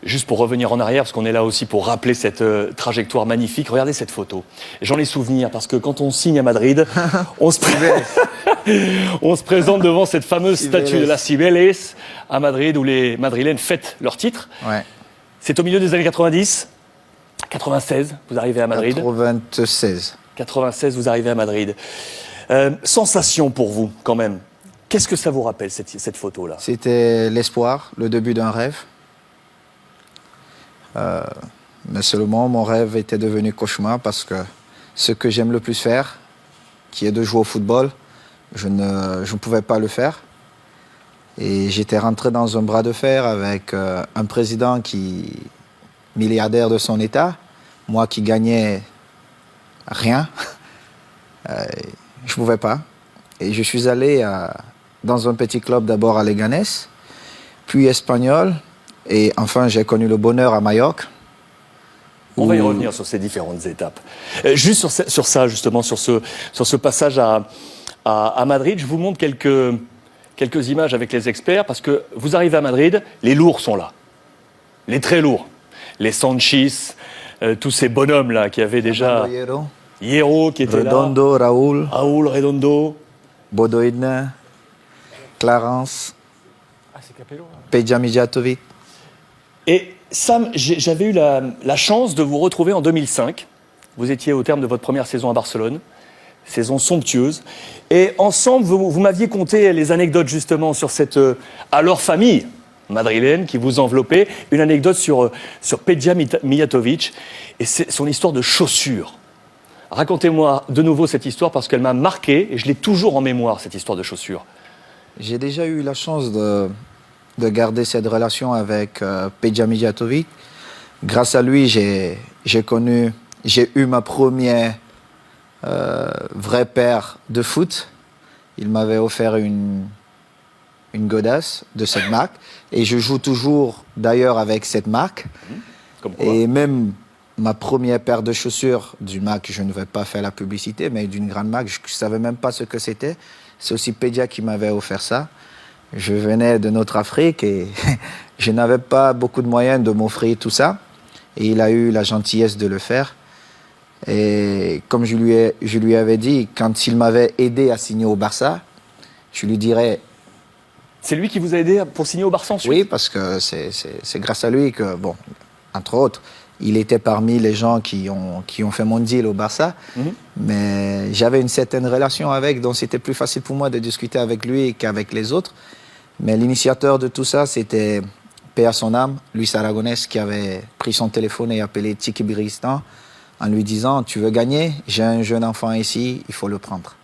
juste pour revenir en arrière, parce qu'on est là aussi pour rappeler cette trajectoire magnifique, regardez cette photo. J'en ai souvenir, parce que quand on signe à Madrid, on se présente devant cette fameuse statue de la Cibeles à Madrid, où les Madrilènes fêtent leur titre. Ouais. C'est au milieu des années 90, 96, vous arrivez à Madrid. 96. 96, vous arrivez à Madrid. Sensation pour vous, quand même. Qu'est-ce que ça vous rappelle, cette photo-là? C'était l'espoir, le début d'un rêve. Mais seulement, mon rêve était devenu cauchemar parce que ce que j'aime le plus faire, qui est de jouer au football, je ne pouvais pas le faire. Et j'étais rentré dans un bras de fer avec un président milliardaire de son État, moi qui gagnais rien. Je ne pouvais pas. Et je suis allé dans un petit club d'abord à Leganés, puis Espagnol, et enfin j'ai connu le bonheur à Majorque. On va y revenir sur ces différentes étapes. Juste sur ça, justement, sur ce passage à Madrid, je vous montre quelques images avec les experts, parce que vous arrivez à Madrid, les lourds sont là, les très lourds, les Sanchis, tous ces bonhommes-là qui avaient déjà... Hierro qui était Redondo, là. Raúl, Redondo. Bodoïdne, Clarence, Peja Mijatovic. Et Sam, j'avais eu la chance de vous retrouver en 2005. Vous étiez au terme de votre première saison à Barcelone, saison somptueuse. Et ensemble, vous m'aviez conté les anecdotes justement sur cette alors famille madrilène qui vous enveloppait. Une anecdote sur Peja Mijatovic et son histoire de chaussures. Racontez-moi de nouveau cette histoire parce qu'elle m'a marqué et je l'ai toujours en mémoire, cette histoire de chaussures. J'ai déjà eu la chance de garder cette relation avec Peja Mijatovic. Grâce à lui, j'ai eu ma première vraie paire de foot. Il m'avait offert une godasse de cette marque et je joue toujours d'ailleurs avec cette marque. Comme quoi. Et même ma première paire de chaussures d'une marque, je ne vais pas faire la publicité, mais d'une grande marque, je ne savais même pas ce que c'était. C'est aussi Peja qui m'avait offert ça. Je venais de notre Afrique et je n'avais pas beaucoup de moyens de m'offrir tout ça. Et il a eu la gentillesse de le faire. Et comme je lui avais dit, quand il m'avait aidé à signer au Barça, je lui dirais... C'est lui qui vous a aidé pour signer au Barça ensuite? Oui, parce que c'est grâce à lui que, bon, entre autres, il était parmi les gens qui ont fait mon deal au Barça. Mais j'avais une certaine relation avec, donc c'était plus facile pour moi de discuter avec lui qu'avec les autres. Mais l'initiateur de tout ça, c'était, paix à son âme, Luis Aragonés, qui avait pris son téléphone et appelé Txiki Begiristain en lui disant « Tu veux gagner? J'ai un jeune enfant ici, il faut le prendre. »